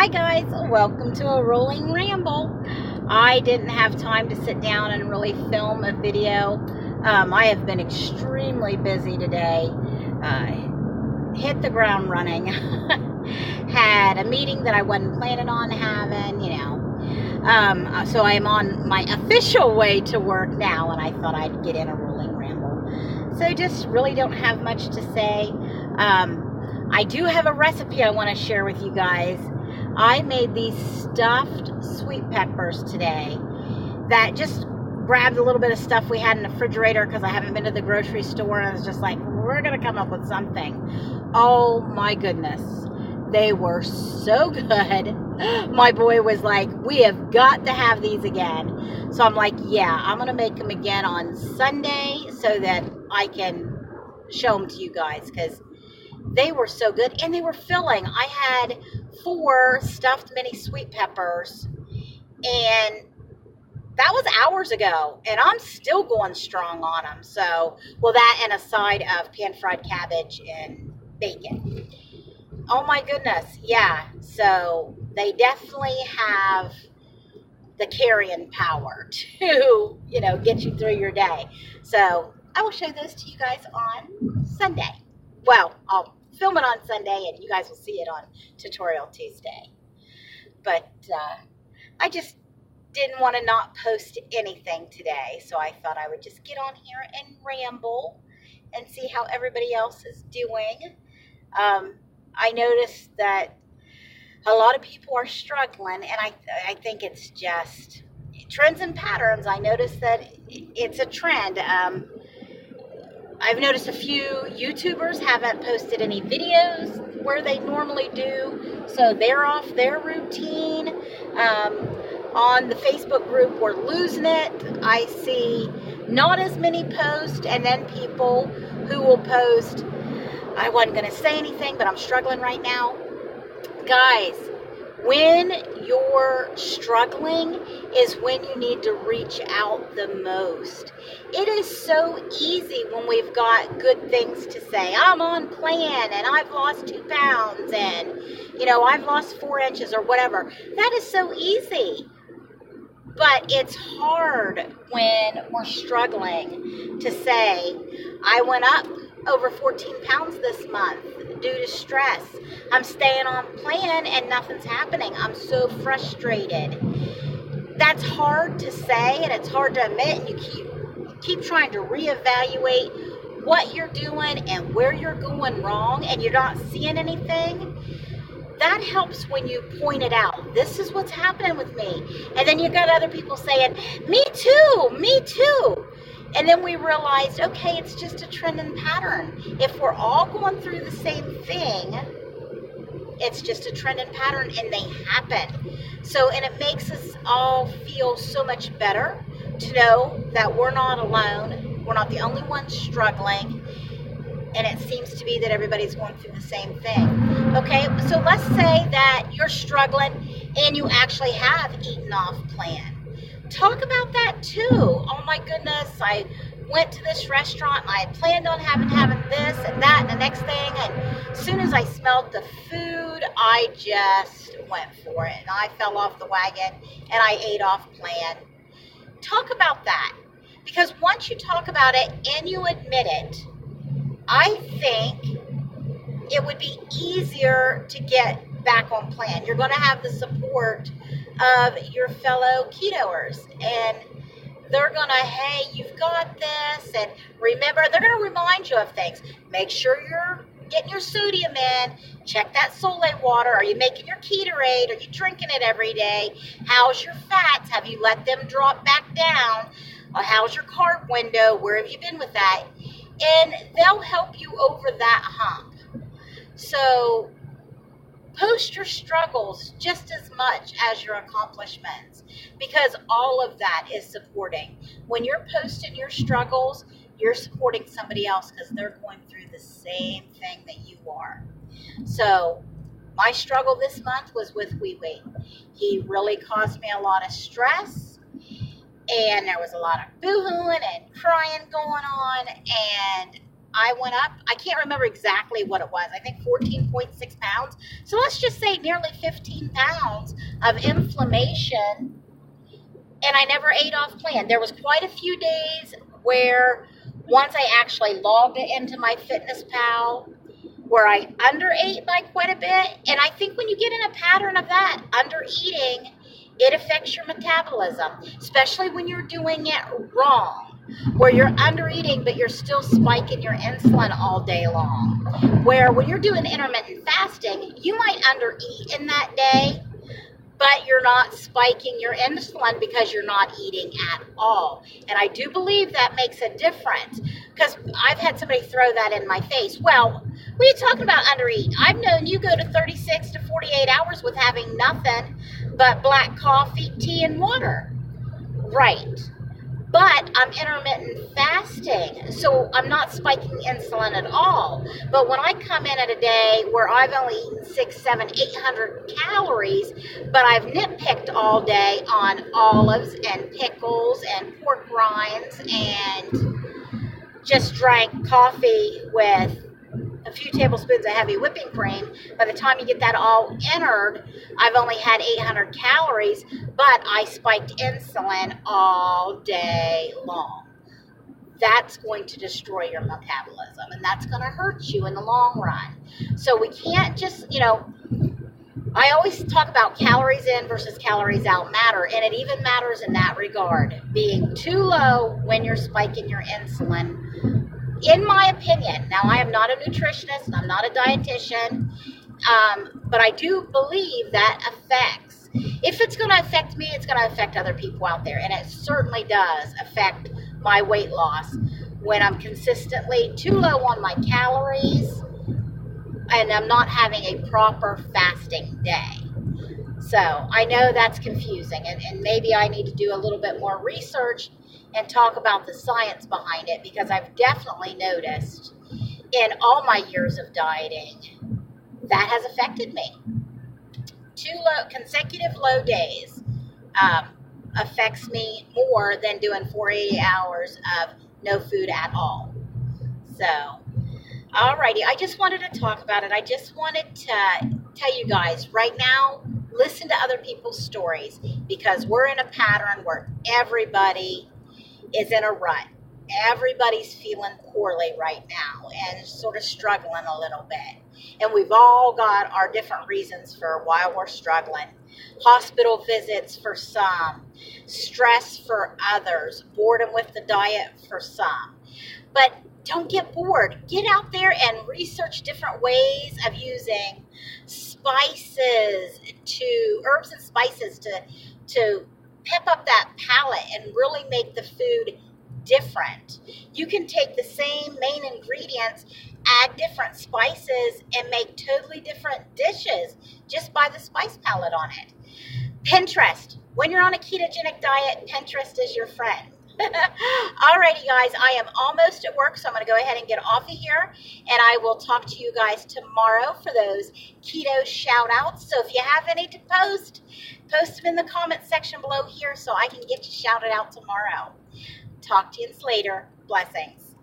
Hi guys, welcome to a rolling ramble. I didn't have time to sit down and really film a video. I have been extremely busy today. Hit the ground running. Had a meeting that I wasn't planning on having, so I am on my official way to work now, and I thought I'd get in a rolling ramble. So just really don't have much to say. I do have a recipe I want to share with you guys. I made these stuffed sweet peppers today that just grabbed a little bit of stuff we had in the refrigerator because I haven't been to the grocery store, and I was just like, we're going to come up with something. Oh my goodness. They were so good. My boy was like, we have got to have these again. So I'm like, yeah, I'm going to make them again on Sunday so that I can show them to you guys because they were so good and they were filling. I had 4 stuffed mini sweet peppers, and that was hours ago, and I'm still going strong on them. So, well, that and a side of pan-fried cabbage and bacon. Oh my goodness, yeah. So they definitely have the carrying power to, get you through your day. So I will show those to you guys on Sunday. Well, I'll film it on Sunday, and you guys will see it on Tutorial Tuesday. But I just didn't want to not post anything today, so I thought I would just get on here and ramble and see how everybody else is doing. I noticed that a lot of people are struggling, and I think it's just trends and patterns. I noticed that it's a trend. I've noticed a few YouTubers haven't posted any videos where they normally do, so they're off their routine. On the Facebook group, we're losing it. I see not as many posts, and then people who will post, I wasn't going to say anything, but I'm struggling right now. Guys, when you're struggling is when you need to reach out the most. It is so easy when we've got good things to say. I'm on plan, and I've lost 2 pounds, and, I've lost 4 inches or whatever. That is so easy. But it's hard when we're struggling to say, I went up over 14 pounds this month due to stress. I'm staying on plan and nothing's happening. I'm so frustrated. That's hard to say, and it's hard to admit, and you keep trying to reevaluate what you're doing and where you're going wrong, and you're not seeing anything. That helps when you point it out. This is what's happening with me. And then you got other people saying, me too. And then we realized, okay, it's just a trend and pattern. If we're all going through the same thing, it's just a trend and pattern, and they happen. So, and it makes us all feel so much better to know that we're not alone. We're not the only ones struggling. And it seems to be that everybody's going through the same thing. Okay, so let's say that you're struggling and you actually have eaten off plan. Talk about that too. Oh my goodness, I went to this restaurant and I had planned on having this and that and the next thing, and as soon as I smelled the food, I just went for it, and I fell off the wagon and I ate off plan. Talk about that, because once you talk about it and you admit it, I think it would be easier to get back on plan. You're going to have the support of your fellow ketoers, and they're going to, hey, you've got this, and remember, they're going to remind you of things. Make sure you're getting your sodium in. Check that Soleil water. Are you making your Ketorade? Are you drinking it every day? How's your fats? Have you let them drop back down? How's your carb window? Where have you been with that? And they'll help you over that hump. So post your struggles just as much as your accomplishments, because all of that is supporting. When you're posting your struggles, you're supporting somebody else because they're going through the same thing that you are. So my struggle this month was with Wee Wee. He really caused me a lot of stress, and there was a lot of boo-hooing and crying going on, and I went up, I can't remember exactly what it was. I think 14.6 pounds. So let's just say nearly 15 pounds of inflammation, and I never ate off plan. There was quite a few days where once I actually logged it into my Fitness Pal, where I underate by quite a bit. And I think when you get in a pattern of that, under eating, it affects your metabolism, especially when you're doing it wrong, where you're under eating, but you're still spiking your insulin all day long. Where when you're doing intermittent fasting, you might under eat in that day, but you're not spiking your insulin because you're not eating at all. And I do believe that makes a difference, because I've had somebody throw that in my face. Well, what are you talking about under eat? I've known you go to 36 to 48 hours with having nothing but black coffee, tea, and water. Right. But I'm intermittent fasting, so I'm not spiking insulin at all. But when I come in at a day where I've only eaten 600, 700, 800 calories, but I've nitpicked all day on olives and pickles and pork rinds and just drank coffee with a few tablespoons of heavy whipping cream, by the time you get that all entered, I've only had 800 calories, but I spiked insulin all day long. That's going to destroy your metabolism, and that's going to hurt you in the long run. So we can't just, I always talk about calories in versus calories out matter, and it even matters in that regard. Being too low when you're spiking your insulin, in my opinion. Now, I am not a nutritionist, and I'm not a dietitian, but I do believe that affects. If it's going to affect me, it's going to affect other people out there, and it certainly does affect my weight loss when I'm consistently too low on my calories and I'm not having a proper fasting day. So I know that's confusing, and maybe I need to do a little bit more research and talk about the science behind it, because I've definitely noticed in all my years of dieting that has affected me. Consecutive low days affects me more than doing 480 hours of no food at all. So, alrighty, I just wanted to talk about it. I just wanted to tell you guys right now, listen to other people's stories, because we're in a pattern where everybody is in a rut. Everybody's feeling poorly right now and sort of struggling a little bit. And we've all got our different reasons for why we're struggling. Hospital visits for some, stress for others, boredom with the diet for some. But don't get bored. Get out there and research different ways of using herbs and spices to pep up that palate and really make the food different. You can take the same main ingredients, add different spices, and make totally different dishes just by the spice palette on it. Pinterest. When you're on a ketogenic diet, Pinterest is your friend. Alrighty, guys, I am almost at work, so I'm going to go ahead and get off of here, and I will talk to you guys tomorrow for those keto shout outs. So if you have any to post them in the comment section below here so I can get you shouted out tomorrow. Talk to you later. Blessings.